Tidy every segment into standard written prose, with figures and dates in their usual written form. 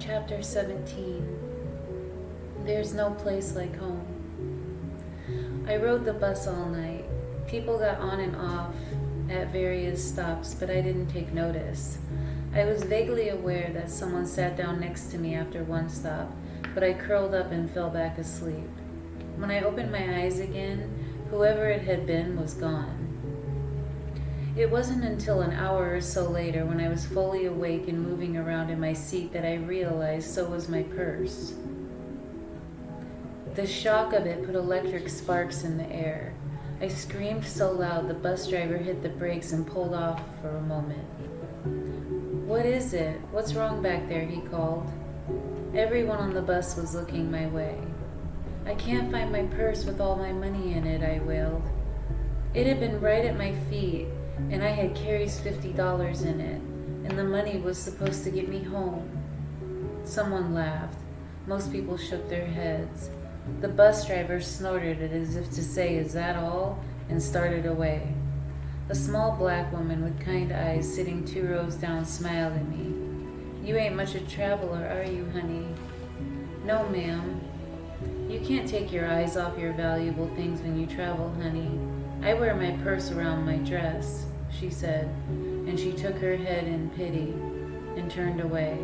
Chapter 17. There's no place like home. I rode the bus all night. People got on and off at various stops, but I didn't take notice. I was vaguely aware that someone sat down next to me after one stop, but I curled up and fell back asleep. When I opened my eyes again, whoever it had been was gone. It wasn't until an hour or so later, when I was fully awake and moving around in my seat, that I realized so was my purse. The shock of it put electric sparks in the air. I screamed so loud the bus driver hit the brakes and pulled off for a moment. "What is it? What's wrong back there?" he called. Everyone on the bus was looking my way. "I can't find my purse with all my money in it," I wailed. It had been right at my feet, and I had Carrie's $50 in it, and the money was supposed to get me home. Someone laughed. Most people shook their heads. The bus driver snorted it as if to say, "Is that all?" and started away. A small black woman with kind eyes sitting 2 rows down smiled at me. "You ain't much a traveler, are you, honey?" "No, ma'am." "You can't take your eyes off your valuable things when you travel, honey. I wear my purse around my dress," she said, and she took her head in pity and turned away.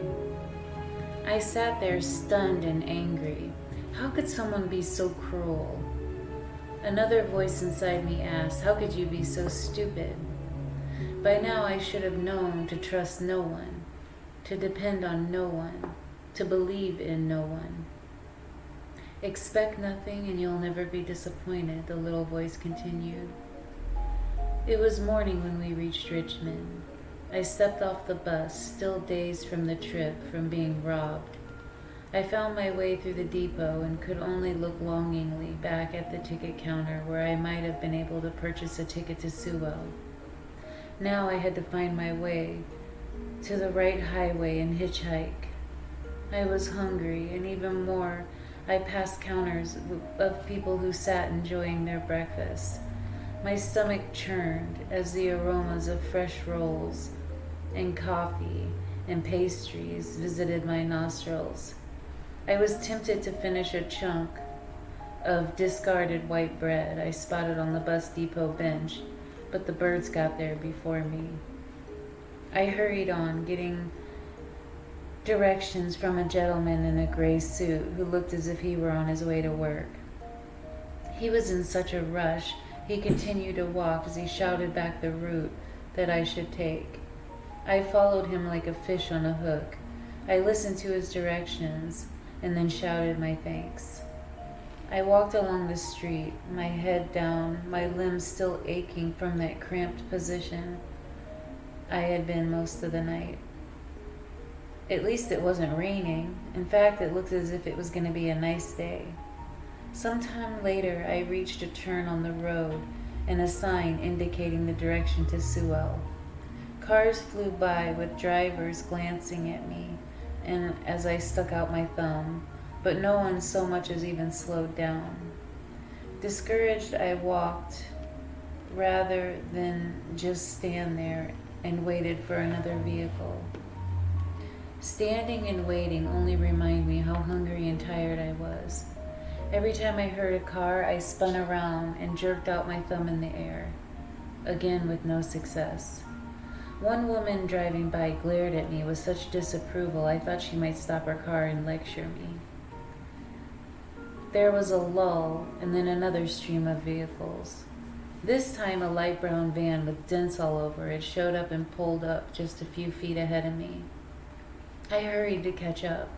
I sat there stunned and angry. How could someone be so cruel? Another voice inside me asked, "How could you be so stupid?" By now I should have known to trust no one, to depend on no one, to believe in no one. "Expect nothing and you'll never be disappointed," the little voice continued. It was morning when we reached Richmond. I stepped off the bus, still dazed from the trip, from being robbed. I found my way through the depot and could only look longingly back at the ticket counter where I might have been able to purchase a ticket to Sewell. Now I had to find my way to the right highway and hitchhike. I was hungry, and even more, I passed counters of people who sat enjoying their breakfast. My stomach churned as the aromas of fresh rolls and coffee and pastries visited my nostrils. I was tempted to finish a chunk of discarded white bread I spotted on the bus depot bench, but the birds got there before me. I hurried on, getting directions from a gentleman in a gray suit who looked as if he were on his way to work. He was in such a rush, he continued to walk as he shouted back the route that I should take. I followed him like a fish on a hook. I listened to his directions and then shouted my thanks. I walked along the street, my head down, my limbs still aching from that cramped position I had been most of the night. At least it wasn't raining. In fact, it looked as if it was going to be a nice day. Sometime later, I reached a turn on the road and a sign indicating the direction to Sewell. Cars flew by with drivers glancing at me, and as I stuck out my thumb, but no one so much as even slowed down. Discouraged, I walked rather than just stand there and waited for another vehicle. Standing and waiting only reminded me how hungry and tired I was. Every time I heard a car, I spun around and jerked out my thumb in the air, again with no success. One woman driving by glared at me with such disapproval I thought she might stop her car and lecture me. There was a lull, and then another stream of vehicles. This time a light brown van with dents all over it showed up and pulled up just a few feet ahead of me. I hurried to catch up.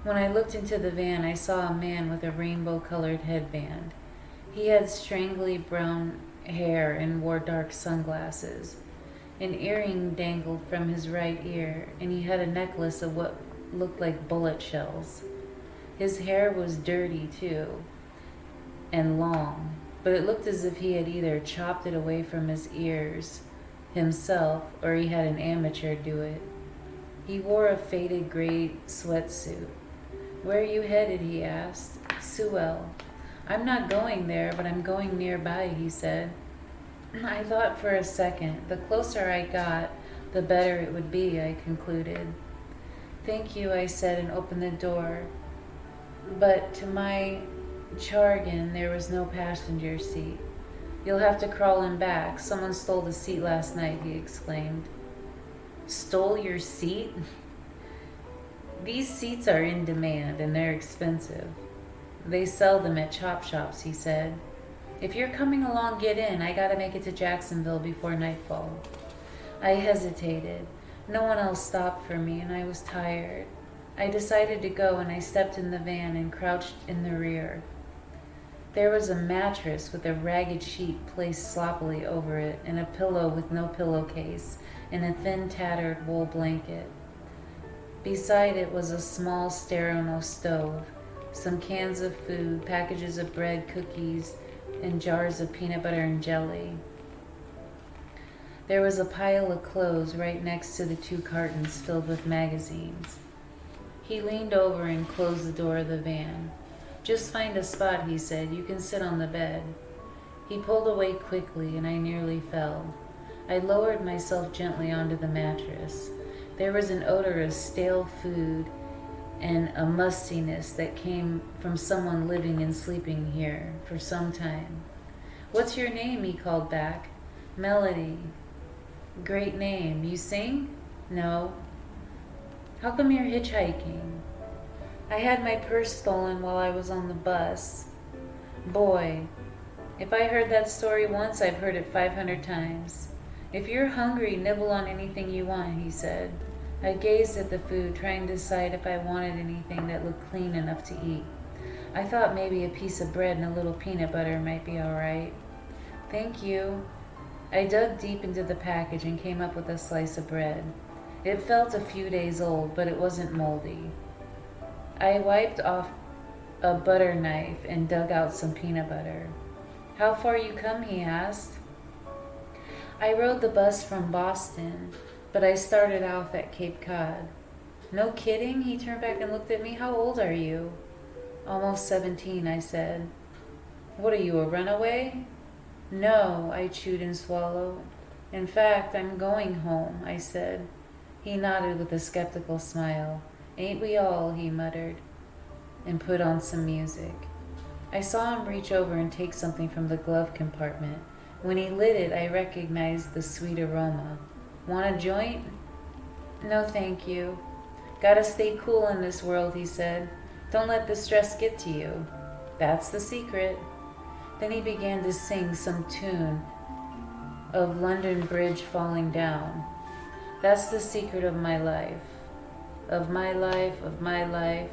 When I looked into the van, I saw a man with a rainbow-colored headband. He had strangly brown hair and wore dark sunglasses. An earring dangled from his right ear, and he had a necklace of what looked like bullet shells. His hair was dirty, too, and long, but it looked as if he had either chopped it away from his ears himself, or he had an amateur do it. He wore a faded gray sweatsuit. "Where are you headed?" he asked. "Sewell." "I'm not going there, but I'm going nearby," he said. I thought for a second. The closer I got, the better it would be, I concluded. Thank you, I said, and opened the door. But to my chagrin, there was no passenger seat. You'll have to crawl in back. Someone stole the seat last night, he exclaimed. Stole your seat? These seats are in demand and they're expensive. They sell them at chop shops, he said. If you're coming along, get in. I gotta make it to Jacksonville before nightfall. I hesitated. No one else stopped for me, and I was tired. I decided to go, and I stepped in the van and crouched in the rear. There was a mattress with a ragged sheet placed sloppily over it, and a pillow with no pillowcase, and a thin, tattered wool blanket. Beside it was a small sterno stove, some cans of food, packages of bread, cookies, and jars of peanut butter and jelly. There was a pile of clothes right next to the 2 cartons filled with magazines. He leaned over and closed the door of the van. Just find a spot, he said. You can sit on the bed. He pulled away quickly, and I nearly fell. I lowered myself gently onto the mattress. There was an odor of stale food and a mustiness that came from someone living and sleeping here for some time. What's your name? He called back. Melody. Great name. You sing? No. How come you're hitchhiking? I had my purse stolen while I was on the bus. Boy, if I heard that story once, I've heard it 500 times. If you're hungry, nibble on anything you want, he said. I gazed at the food, trying to decide if I wanted anything that looked clean enough to eat. I thought maybe a piece of bread and a little peanut butter might be all right. Thank you. I dug deep into the package and came up with a slice of bread. It felt a few days old, but it wasn't moldy. I wiped off a butter knife and dug out some peanut butter. How far you come? He asked. I rode the bus from Boston, but I started off at Cape Cod. No kidding? He turned back and looked at me. How old are you? Almost 17, I said. What are you, a runaway? No, I chewed and swallowed. In fact, I'm going home, I said. He nodded with a skeptical smile. Ain't we all, he muttered, and put on some music. I saw him reach over and take something from the glove compartment. When he lit it, I recognized the sweet aroma. Want a joint? No, thank you. Gotta stay cool in this world, he said. Don't let the stress get to you. That's the secret. Then he began to sing some tune of London Bridge falling down. That's the secret of my life. Of my life,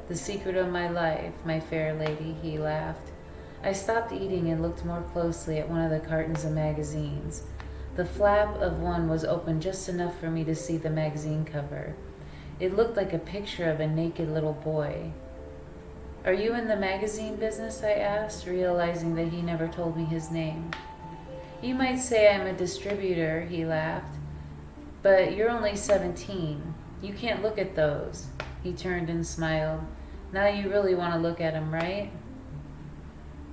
the secret of my life, my fair lady, he laughed. I stopped eating and looked more closely at one of the cartons of magazines. The flap of one was open just enough for me to see the magazine cover. It looked like a picture of a naked little boy. Are you in the magazine business? I asked, realizing that he never told me his name. You might say I'm a distributor, he laughed. But you're only 17. You can't look at those. He turned and smiled. Now you really want to look at them, right?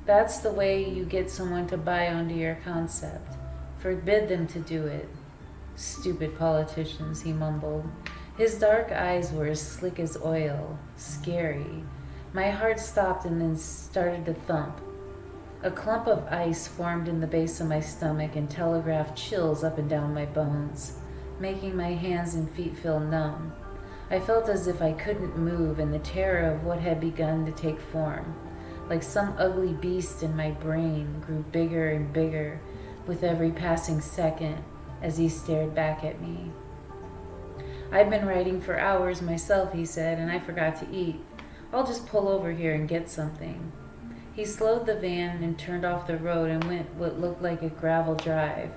That's the way you get someone to buy onto your concept. Forbid them to do it. Stupid politicians, he mumbled. His dark eyes were as slick as oil. Scary. My heart stopped and then started to thump. A clump of ice formed in the base of my stomach and telegraphed chills up and down my bones, making my hands and feet feel numb. I felt as if I couldn't move, and the terror of what had begun to take form, like some ugly beast in my brain, grew bigger and bigger with every passing second as he stared back at me. I've been writing for hours myself, he said, and I forgot to eat. I'll just pull over here and get something. He slowed the van and turned off the road and went what looked like a gravel drive.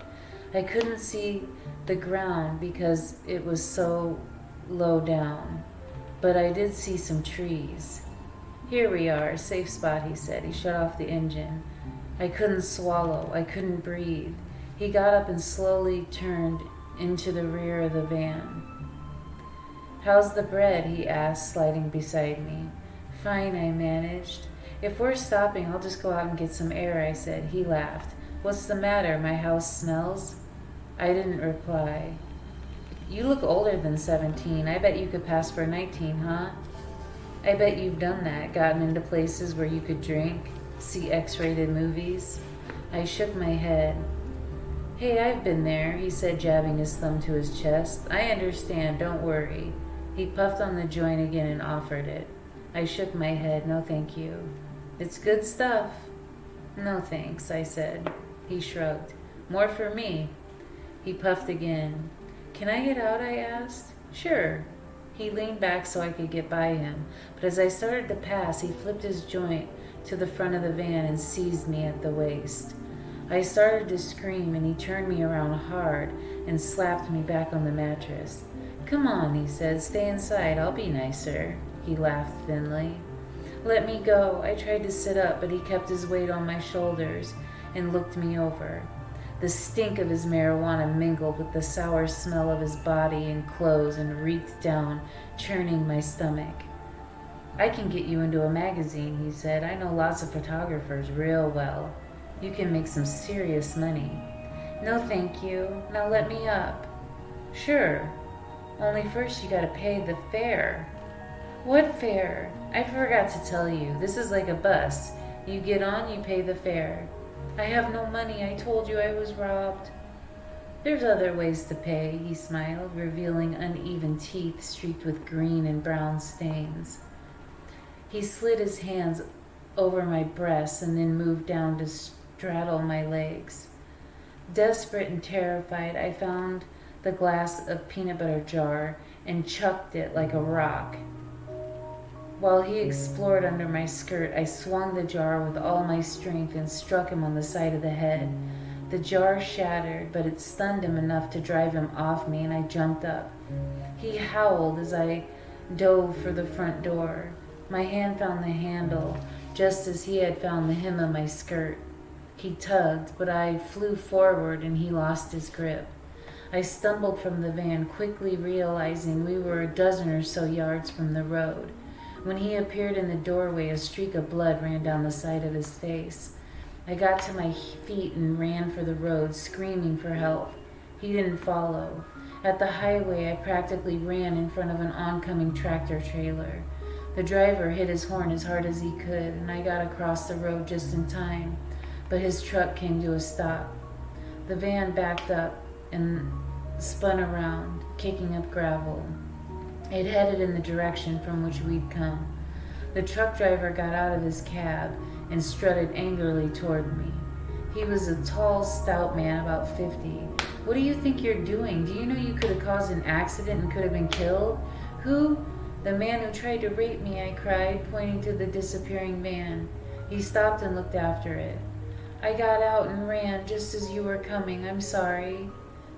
I couldn't see the ground because it was so low down, but I did see some trees. Here we are, safe spot, he said. He shut off the engine. I couldn't swallow. I couldn't breathe. He got up and slowly turned into the rear of the van. How's the bread? He asked, sliding beside me. Fine, I managed. If we're stopping, I'll just go out and get some air, I said. He laughed. What's the matter? My house smells? I didn't reply. You look older than 17. I bet you could pass for 19, huh? I bet you've done that, gotten into places where you could drink, see X-rated movies. I shook my head. Hey, I've been there, he said, jabbing his thumb to his chest. I understand, don't worry. He puffed on the joint again and offered it. I shook my head. No, thank you. It's good stuff. No, thanks, I said. He shrugged. More for me. He puffed again. Can I get out, I asked. Sure. He leaned back so I could get by him, but as I started to pass, he flipped his joint to the front of the van and seized me at the waist. I started to scream, and he turned me around hard and slapped me back on the mattress. Come on, he said, stay inside, I'll be nicer. He laughed thinly. Let me go. I tried to sit up, but he kept his weight on my shoulders and looked me over. The stink of his marijuana mingled with the sour smell of his body and clothes and reeked down, churning my stomach. I can get you into a magazine, he said. I know lots of photographers real well. You can make some serious money. No, thank you. Now let me up. Sure. Only first you gotta pay the fare. What fare? I forgot to tell you. This is like a bus. You get on, you pay the fare. I have no money. I told you I was robbed. There's other ways to pay, he smiled, revealing uneven teeth streaked with green and brown stains. He slid his hands over my breasts and then moved down to straddle my legs. Desperate and terrified, I found the glass of peanut butter jar and chucked it like a rock. While he explored under my skirt, I swung the jar with all my strength and struck him on the side of the head. The jar shattered, but it stunned him enough to drive him off me, and I jumped up. He howled as I dove for the front door. My hand found the handle, just as he had found the hem of my skirt. He tugged, but I flew forward and he lost his grip. I stumbled from the van, quickly realizing we were a dozen or so yards from the road. When he appeared in the doorway, a streak of blood ran down the side of his face. I got to my feet and ran for the road, screaming for help. He didn't follow. At the highway, I practically ran in front of an oncoming tractor trailer. The driver hit his horn as hard as he could, and I got across the road just in time, but his truck came to a stop. The van backed up and spun around, kicking up gravel. It headed in the direction from which we'd come. The truck driver got out of his cab and strutted angrily toward me. He was a tall, stout man, about 50. What do you think you're doing? Do you know you could have caused an accident and could have been killed? Who? The man who tried to rape me, I cried, pointing to the disappearing van. He stopped and looked after it. I got out and ran just as you were coming. I'm sorry.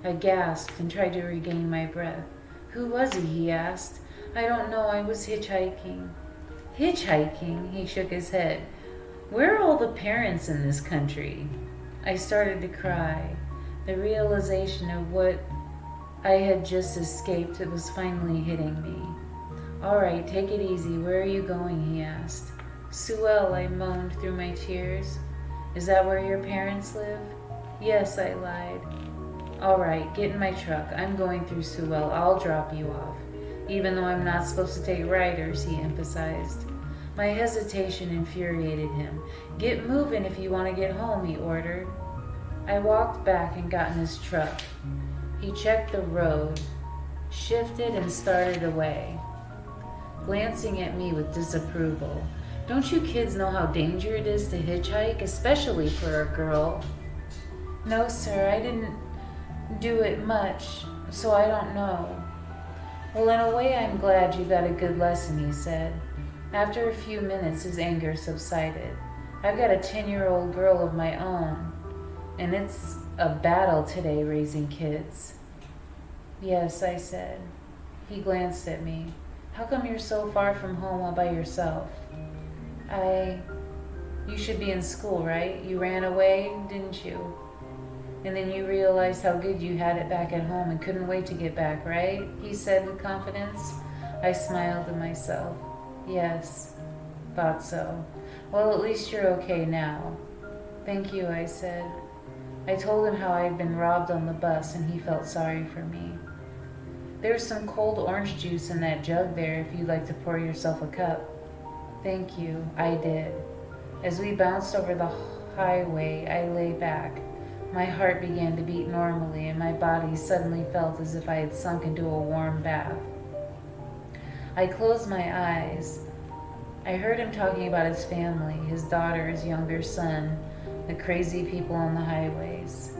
I gasped and tried to regain my breath. Who was he asked. I don't know. I was hitchhiking. Hitchhiking? He shook his head. Where are all the parents in this country? I started to cry. The realization of what I had just escaped, it was finally hitting me. All right, take it easy. Where are you going? He asked. Sewell, I moaned through my tears. Is that where your parents live? Yes, I lied. All right, get in my truck. I'm going through Sewell. I'll drop you off. Even though I'm not supposed to take riders, he emphasized. My hesitation infuriated him. Get moving if you want to get home, he ordered. I walked back and got in his truck. He checked the road, shifted, and started away, glancing at me with disapproval. Don't you kids know how dangerous it is to hitchhike, especially for a girl? No, sir, I didn't do it much, so I don't know. Well, in a way, I'm glad you got a good lesson, he said. After a few minutes, his anger subsided. I've got a 10-year-old girl of my own, and it's a battle today raising kids. Yes, I said. He glanced at me. How come you're so far from home all by yourself? You should be in school, right? You ran away, didn't you? And then you realized how good you had it back at home and couldn't wait to get back, right? He said with confidence. I smiled to myself. Yes, thought so. Well, at least you're okay now. Thank you, I said. I told him how I had been robbed on the bus and he felt sorry for me. There's some cold orange juice in that jug there if you'd like to pour yourself a cup. Thank you, I did. As we bounced over the highway, I lay back. My heart began to beat normally, and my body suddenly felt as if I had sunk into a warm bath. I closed my eyes. I heard him talking about his family, his daughter, his younger son, the crazy people on the highways.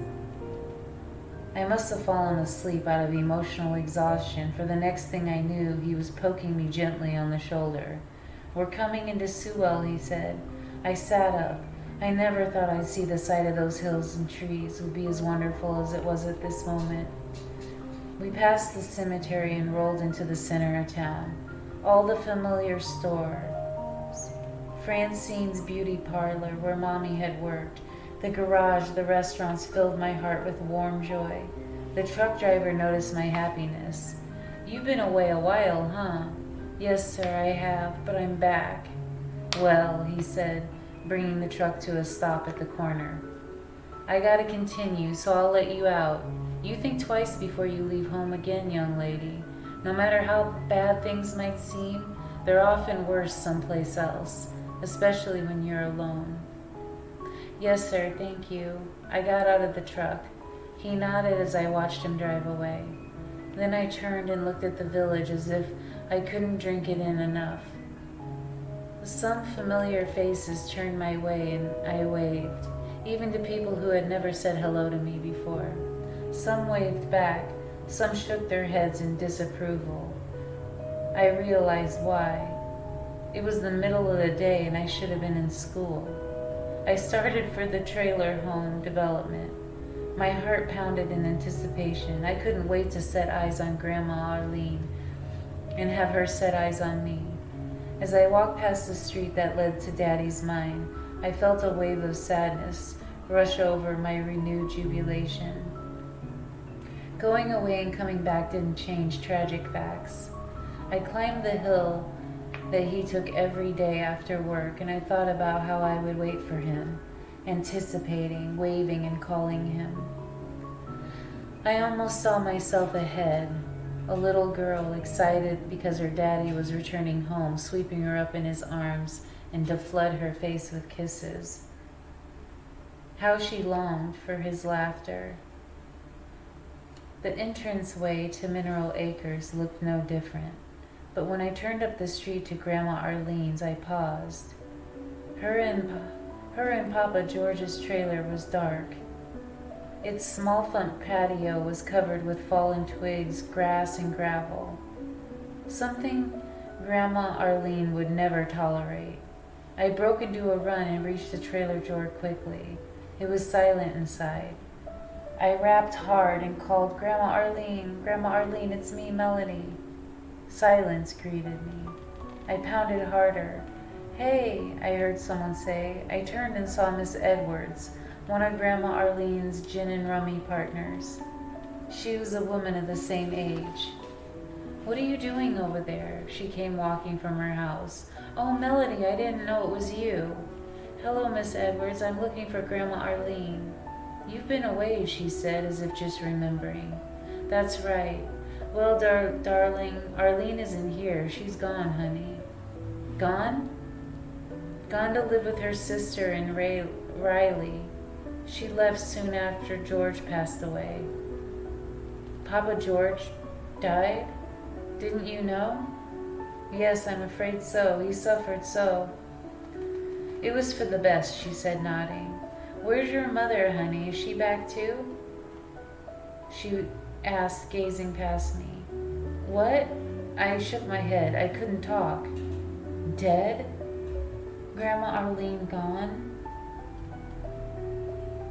I must have fallen asleep out of emotional exhaustion, for the next thing I knew, he was poking me gently on the shoulder. We're coming into Sewell, he said. I sat up. I never thought I'd see the sight of those hills and trees would be as wonderful as it was at this moment. We passed the cemetery and rolled into the center of town. All the familiar stores. Francine's beauty parlor, where Mommy had worked. The garage, the restaurants filled my heart with warm joy. The truck driver noticed my happiness. You've been away a while, huh? Yes, sir, I have, but I'm back. Well, he said, bringing the truck to a stop at the corner. I gotta continue, so I'll let you out. You think twice before you leave home again, young lady. No matter how bad things might seem, they're often worse someplace else, especially when you're alone. Yes, sir, thank you. I got out of the truck. He nodded as I watched him drive away. Then I turned and looked at the village as if I couldn't drink it in enough. Some familiar faces turned my way and I waved, even to people who had never said hello to me before. Some waved back, some shook their heads in disapproval. I realized why. It was the middle of the day and I should have been in school. I started for the trailer home development. My heart pounded in anticipation. I couldn't wait to set eyes on Grandma Arlene and have her set eyes on me. As I walked past the street that led to Daddy's mine, I felt a wave of sadness rush over my renewed jubilation. Going away and coming back didn't change tragic facts. I climbed the hill that he took every day after work, and I thought about how I would wait for him, anticipating, waving, and calling him. I almost saw myself ahead, a little girl excited because her daddy was returning home, sweeping her up in his arms and to flood her face with kisses. How she longed for his laughter. The entranceway to Mineral Acres looked no different. But when I turned up the street to Grandma Arlene's, I paused. Her and Papa George's trailer was dark. Its small front patio was covered with fallen twigs, grass, and gravel. Something Grandma Arlene would never tolerate. I broke into a run and reached the trailer door quickly. It was silent inside. I rapped hard and called, Grandma Arlene, it's me, Melody. Silence greeted me. I pounded harder. Hey, I heard someone say. I turned and saw Miss Edwards, one of Grandma Arlene's gin and rummy partners. She was a woman of the same age. What are you doing over there? She came walking from her house. Oh, Melody, I didn't know it was you. Hello, Miss Edwards, I'm looking for Grandma Arlene. You've been away, she said, as if just remembering. That's right. Well, darling, Arlene isn't here. She's gone, honey. Gone? Gone to live with her sister and Riley. She left soon after George passed away. Papa George died? Didn't you know? Yes, I'm afraid so. He suffered so. It was for the best, she said, nodding. Where's your mother, honey? Is she back too? She asked, gazing past me. What? I shook my head. I couldn't talk. Dead? Grandma Arlene gone?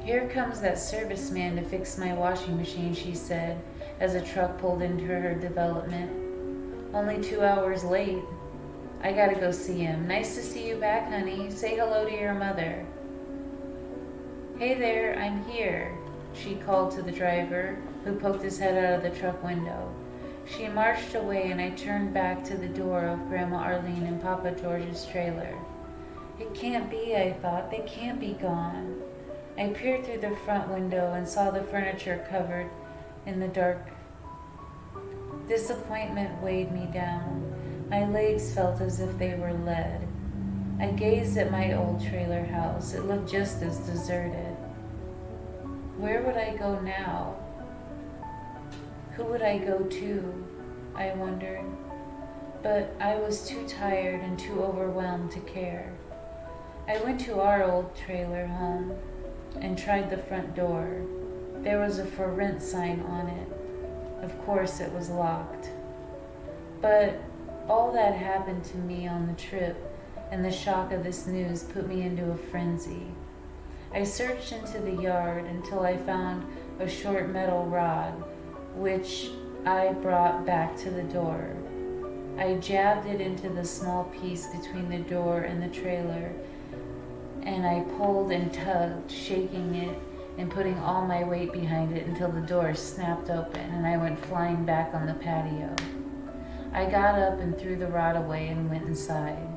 Here comes that serviceman to fix my washing machine, she said, as a truck pulled into her development. Only 2 hours late. I gotta go see him. Nice to see you back, honey. Say hello to your mother. Hey there, I'm here, she called to the driver, who poked his head out of the truck window. She marched away and I turned back to the door of Grandma Arlene and Papa George's trailer. It can't be, I thought. They can't be gone. I peered through the front window and saw the furniture covered in the dark Disappointment weighed me down. My legs felt as if they were lead. I gazed at my old trailer house. It looked just as deserted. Where would I go now? Who would I go to? I wondered. But I was too tired and too overwhelmed to care. I went to our old trailer home and tried the front door. There was a for rent sign on it. Of course, it was locked. But all that happened to me on the trip, and the shock of this news put me into a frenzy. I searched into the yard until I found a short metal rod, which I brought back to the door. I jabbed it into the small piece between the door and the trailer, and I pulled and tugged, shaking it and putting all my weight behind it until the door snapped open and I went flying back on the patio. I got up and threw the rod away and went inside.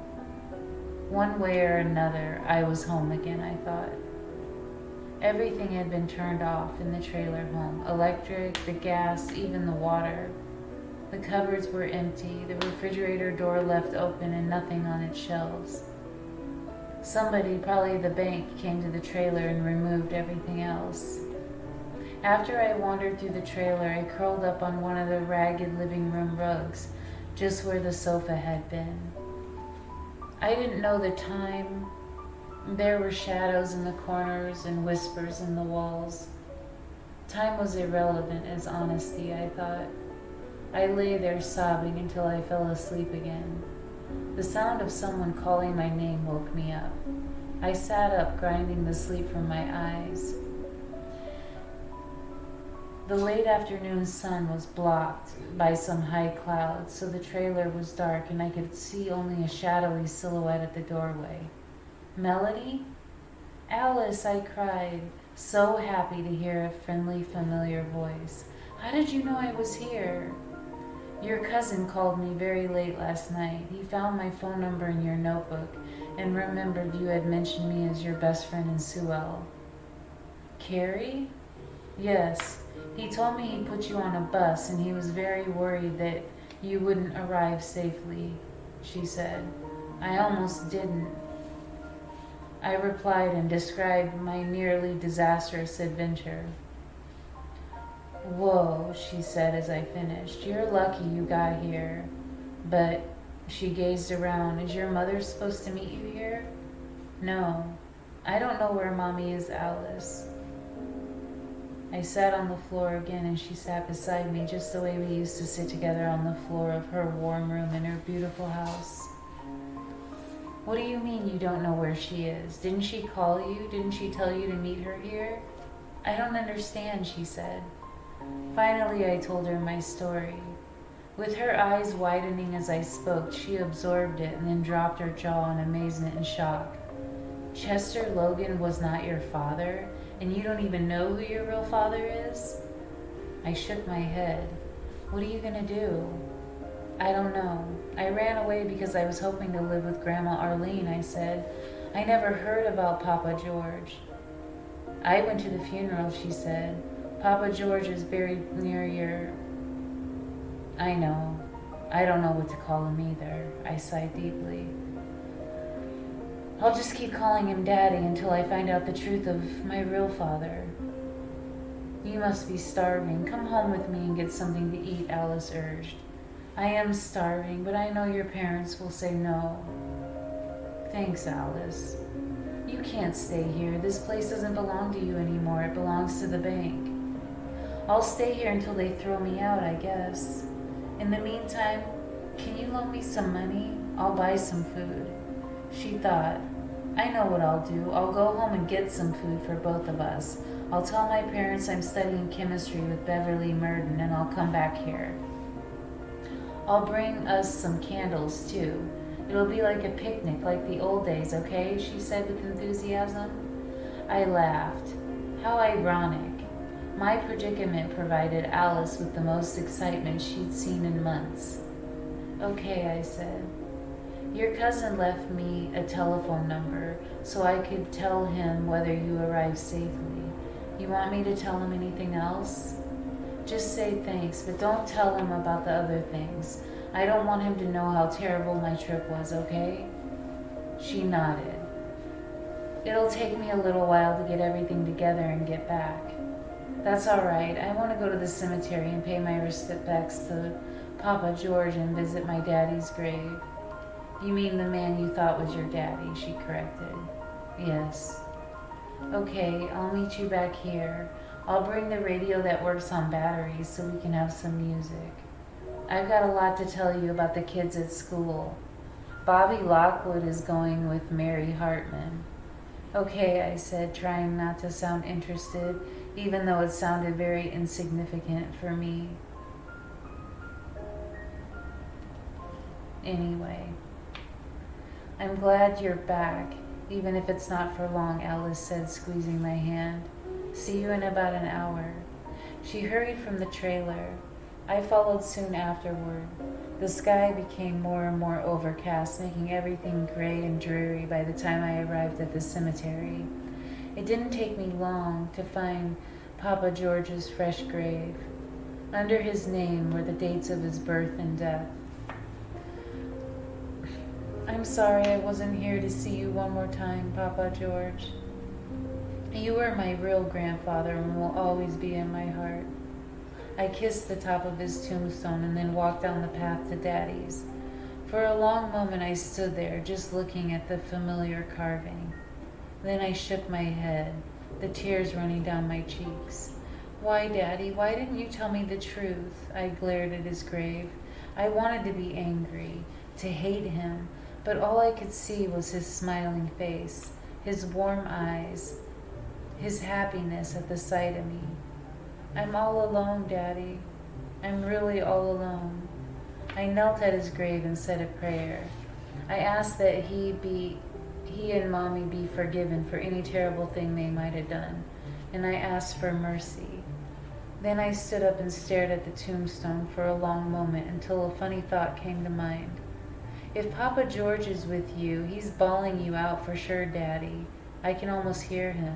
One way or another, I was home again, I thought. Everything had been turned off in the trailer home. Electric, the gas, even the water. The cupboards were empty, the refrigerator door left open and nothing on its shelves. Somebody, probably the bank, came to the trailer and removed everything else. After I wandered through the trailer, I curled up on one of the ragged living room rugs, just where the sofa had been. I didn't know the time. There were shadows in the corners and whispers in the walls. Time was irrelevant as honesty, I thought. I lay there sobbing until I fell asleep again. The sound of someone calling my name woke me up. I sat up, grinding the sleep from my eyes. The late afternoon sun was blocked by some high clouds, so the trailer was dark and I could see only a shadowy silhouette at the doorway. Melody? Alice, I cried, so happy to hear a friendly, familiar voice. How did you know I was here? Your cousin called me very late last night. He found my phone number in your notebook and remembered you had mentioned me as your best friend in Sewell. Carrie? Yes. He told me he put you on a bus and he was very worried that you wouldn't arrive safely, she said. I almost didn't. I replied and described my nearly disastrous adventure. Whoa, she said as I finished. You're lucky you got here. But, she gazed around, is your mother supposed to meet you here? No. I don't know where Mommy is, Alice. I sat on the floor again and she sat beside me just the way we used to sit together on the floor of her warm room in her beautiful house. What do you mean you don't know where she is? Didn't she call you? Didn't she tell you to meet her here? I don't understand, she said. Finally, I told her my story. With her eyes widening as I spoke, she absorbed it and then dropped her jaw in amazement and shock. Chester Logan was not your father, and you don't even know who your real father is? I shook my head. What are you gonna do? I don't know. I ran away because I was hoping to live with Grandma Arlene, I said. I never heard about Papa George. I went to the funeral, she said. Papa George is buried near your... I know. I don't know what to call him either. I sighed deeply. I'll just keep calling him Daddy until I find out the truth of my real father. You must be starving. Come home with me and get something to eat, Alice urged. I am starving, but I know your parents will say no. Thanks, Alice. You can't stay here. This place doesn't belong to you anymore. It belongs to the bank. I'll stay here until they throw me out, I guess. In the meantime, can you loan me some money? I'll buy some food. She thought, I know what I'll do. I'll go home and get some food for both of us. I'll tell my parents I'm studying chemistry with Beverly Murden and I'll come back here. I'll bring us some candles too. It'll be like a picnic, like the old days, okay? She said with enthusiasm. I laughed. How ironic. My predicament provided Alice with the most excitement she'd seen in months. Okay, I said. Your cousin left me a telephone number so I could tell him whether you arrived safely. You want me to tell him anything else? Just say thanks, but don't tell him about the other things. I don't want him to know how terrible my trip was, okay? She nodded. It'll take me a little while to get everything together and get back. That's all right. I want to go to the cemetery and pay my respects to Papa George and visit my daddy's grave. You mean the man you thought was your daddy, she corrected. Yes. Okay, I'll meet you back here. I'll bring the radio that works on batteries so we can have some music. I've got a lot to tell you about the kids at school. Bobby Lockwood is going with Mary Hartman. Okay, I said, trying not to sound interested, even though it sounded very insignificant for me. Anyway, I'm glad you're back, even if it's not for long, Alice said, squeezing my hand. See you in about an hour. She hurried from the trailer. I followed soon afterward. The sky became more and more overcast, making everything gray and dreary by the time I arrived at the cemetery. It didn't take me long to find Papa George's fresh grave. Under his name were the dates of his birth and death. I'm sorry I wasn't here to see you one more time, Papa George. You were my real grandfather and will always be in my heart. I kissed the top of his tombstone and then walked down the path to Daddy's. For a long moment I stood there, just looking at the familiar carving. Then I shook my head, the tears running down my cheeks. Why, Daddy, why didn't you tell me the truth? I glared at his grave. I wanted to be angry, to hate him, but all I could see was his smiling face, his warm eyes, his happiness at the sight of me. I'm all alone, Daddy. I'm really all alone. I knelt at his grave and said a prayer. I asked that he and Mommy be forgiven for any terrible thing they might have done, and I asked for mercy. Then I stood up and stared at the tombstone for a long moment until a funny thought came to mind. If Papa George is with you, he's bawling you out for sure, Daddy. I can almost hear him.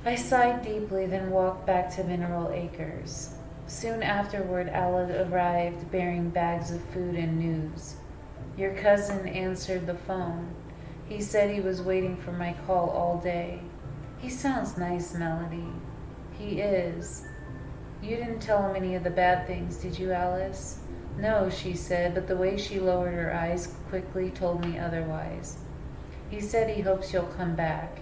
I sighed deeply, then walked back to Mineral Acres. Soon afterward, Alla arrived bearing bags of food and news. Your cousin answered the phone. He said he was waiting for my call all day. He sounds nice, Melody. He is. You didn't tell him any of the bad things, did you, Alice? No, she said, but the way she lowered her eyes quickly told me otherwise. He said he hopes you'll come back.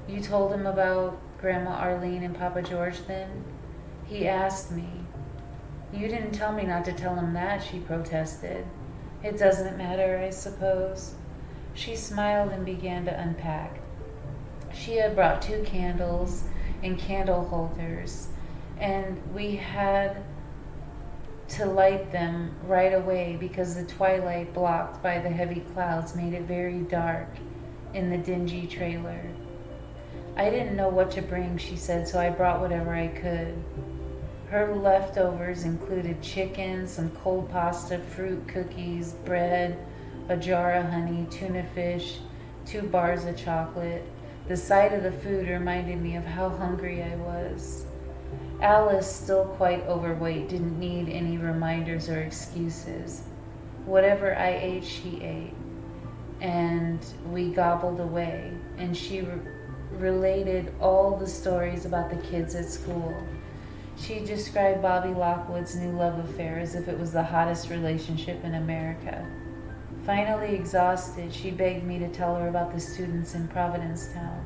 You told him about Grandma Arlene and Papa George then? He asked me. You didn't tell me not to tell him that, she protested. It doesn't matter, I suppose. She smiled and began to unpack. She had brought 2 candles and candle holders, and we had to light them right away because the twilight blocked by the heavy clouds made it very dark in the dingy trailer. I didn't know what to bring, she said, so I brought whatever I could. Her leftovers included chicken, some cold pasta, fruit, cookies, bread, a jar of honey, tuna fish, 2 bars of chocolate. The sight of the food reminded me of how hungry I was. Alice, still quite overweight, didn't need any reminders or excuses. Whatever I ate, she ate. And we gobbled away, and she related all the stories about the kids at school. She described Bobby Lockwood's new love affair as if it was the hottest relationship in America. Finally exhausted, she begged me to tell her about the students in Providencetown.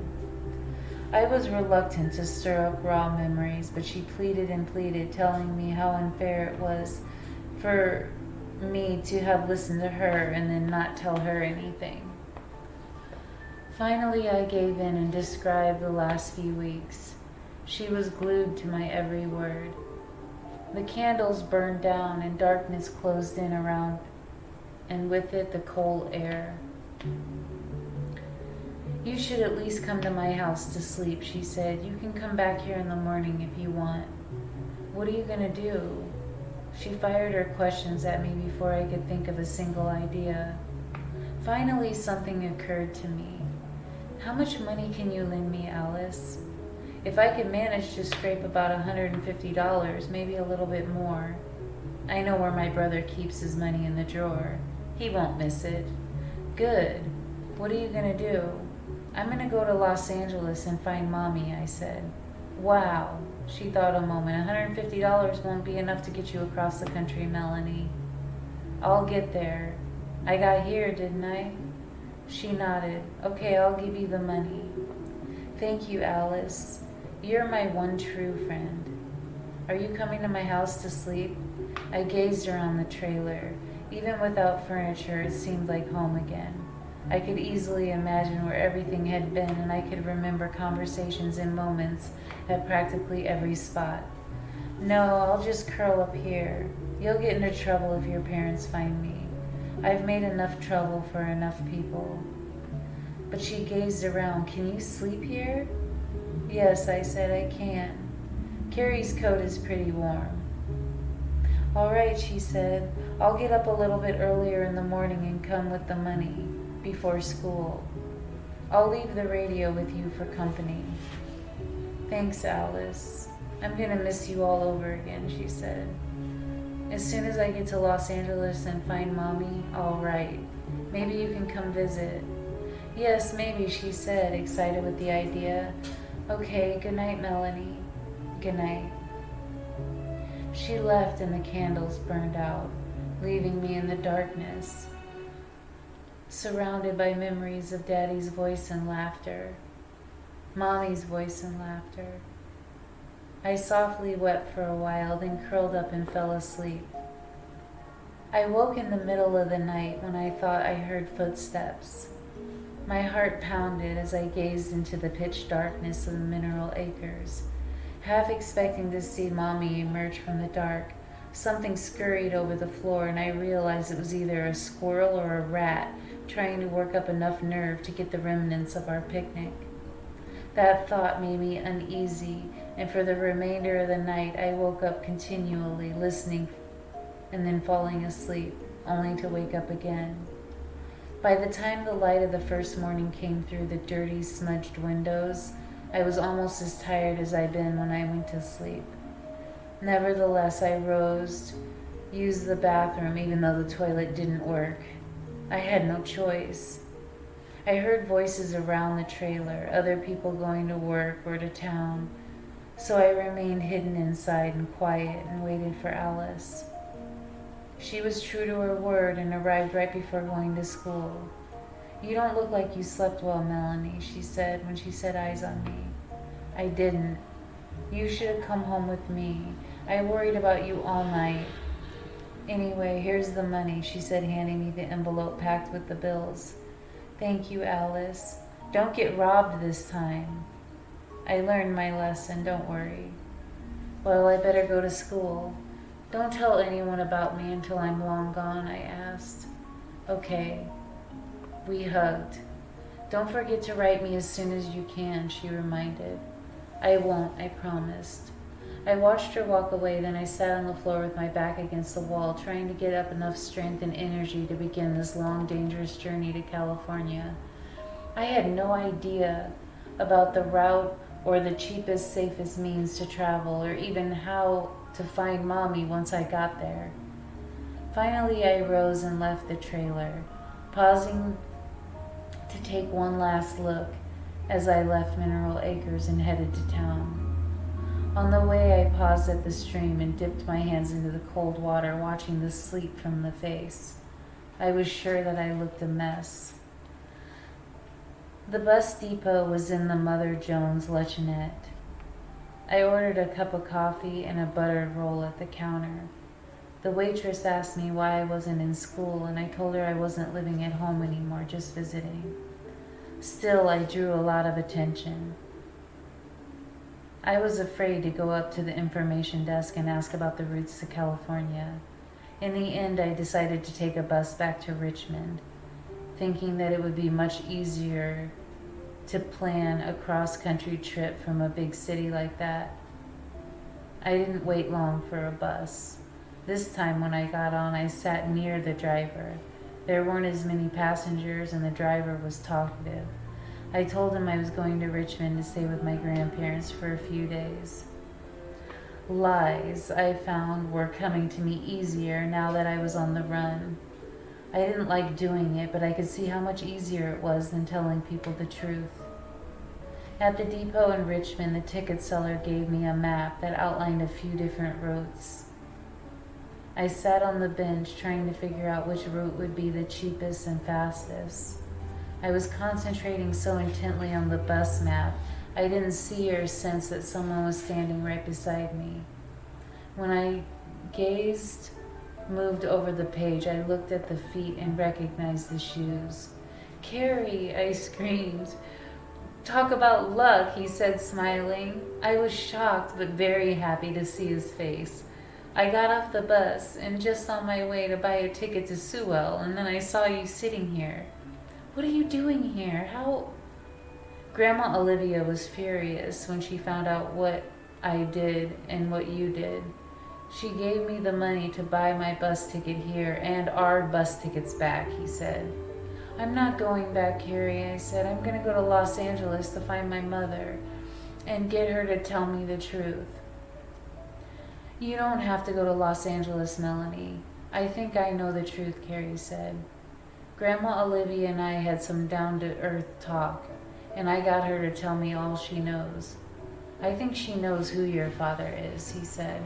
I was reluctant to stir up raw memories, but she pleaded and pleaded, telling me how unfair it was for me to have listened to her and then not tell her anything. Finally, I gave in and described the last few weeks. She was glued to my every word. The candles burned down and darkness closed in around, and with it the cold air. You should at least come to my house to sleep, she said. You can come back here in the morning if you want. What are you going to do? She fired her questions at me before I could think of a single idea. Finally, something occurred to me. How much money can you lend me, Alice? If I could manage to scrape about $150, maybe a little bit more. I know where my brother keeps his money in the drawer. He won't miss it. Good. What are you going to do? I'm going to go to Los Angeles and find Mommy, I said. Wow. She thought a moment. $150 won't be enough to get you across the country, Melanie. I'll get there. I got here, didn't I? She nodded. Okay, I'll give you the money. Thank you, Alice. You're my one true friend. Are you coming to my house to sleep? I gazed around the trailer. Even without furniture, it seemed like home again. I could easily imagine where everything had been, and I could remember conversations and moments at practically every spot. No, I'll just curl up here. You'll get into trouble if your parents find me. I've made enough trouble for enough people. But she gazed around. Can you sleep here? Yes, I said, I can. Carrie's coat is pretty warm. All right, she said. I'll get up a little bit earlier in the morning and come with the money before school. I'll leave the radio with you for company. Thanks, Alice. I'm going to miss you all over again, she said. As soon as I get to Los Angeles and find Mommy, I'll write. Maybe you can come visit. Yes, maybe, she said, excited with the idea. Okay, good night, Melanie. Good night. She left and the candles burned out, leaving me in the darkness, surrounded by memories of Daddy's voice and laughter, Mommy's voice and laughter. I softly wept for a while, then curled up and fell asleep. I woke in the middle of the night when I thought I heard footsteps. My heart pounded as I gazed into the pitch darkness of the mineral acres. Half expecting to see Mommy emerge from the dark, something scurried over the floor, and I realized it was either a squirrel or a rat trying to work up enough nerve to get the remnants of our picnic. That thought made me uneasy, and for the remainder of the night I woke up continually, listening and then falling asleep, only to wake up again. By the time the light of the first morning came through the dirty, smudged windows, I was almost as tired as I'd been when I went to sleep. Nevertheless, I rose, used the bathroom even though the toilet didn't work. I had no choice. I heard voices around the trailer, other people going to work or to town, so I remained hidden inside and quiet and waited for Alice. She was true to her word and arrived right before going to school. You don't look like you slept well, Melanie, she said when she set eyes on me. I didn't. You should have come home with me. I worried about you all night. Anyway, here's the money, she said, handing me the envelope packed with the bills. Thank you, Alice. Don't get robbed this time. I learned my lesson, don't worry. Well, I better go to school. Don't tell anyone about me until I'm long gone, I asked. Okay. We hugged. Don't forget to write me as soon as you can, she reminded. I won't, I promised. I watched her walk away, then I sat on the floor with my back against the wall, trying to get up enough strength and energy to begin this long, dangerous journey to California. I had no idea about the route or the cheapest, safest means to travel, or even how to find Mommy once I got there. Finally, I rose and left the trailer, pausing to take one last look as I left Mineral Acres and headed to town. On the way, I paused at the stream and dipped my hands into the cold water, watching the sleep from the face. I was sure that I looked a mess. The bus depot was in the Mother Jones luncheonette. I ordered a cup of coffee and a buttered roll at the counter. The waitress asked me why I wasn't in school, and I told her I wasn't living at home anymore, just visiting. Still, I drew a lot of attention. I was afraid to go up to the information desk and ask about the routes to California. In the end, I decided to take a bus back to Richmond, thinking that it would be much easier to plan a cross-country trip from a big city like that. I didn't wait long for a bus. This time when I got on, I sat near the driver. There weren't as many passengers and the driver was talkative. I told him I was going to Richmond to stay with my grandparents for a few days. Lies, I found, were coming to me easier now that I was on the run. I didn't like doing it, but I could see how much easier it was than telling people the truth. At the depot in Richmond, the ticket seller gave me a map that outlined a few different routes. I sat on the bench trying to figure out which route would be the cheapest and fastest. I was concentrating so intently on the bus map, I didn't see or sense that someone was standing right beside me. When I moved over the page, I looked at the feet and recognized the shoes. "Carrie," I screamed. "Talk about luck," he said, smiling. I was shocked but very happy to see his face. I got off the bus and just on my way to buy a ticket to Sewell, and then I saw you sitting here. "What are you doing here? How..." Grandma Olivia was furious when she found out what I did and what you did. She gave me the money to buy my bus ticket here and our bus tickets back, he said. "I'm not going back, Carrie," I said. "I'm going to go to Los Angeles to find my mother and get her to tell me the truth." "You don't have to go to Los Angeles, Melanie. I think I know the truth," Carrie said. Grandma Olivia and I had some down-to-earth talk, and I got her to tell me all she knows. "I think she knows who your father is," he said.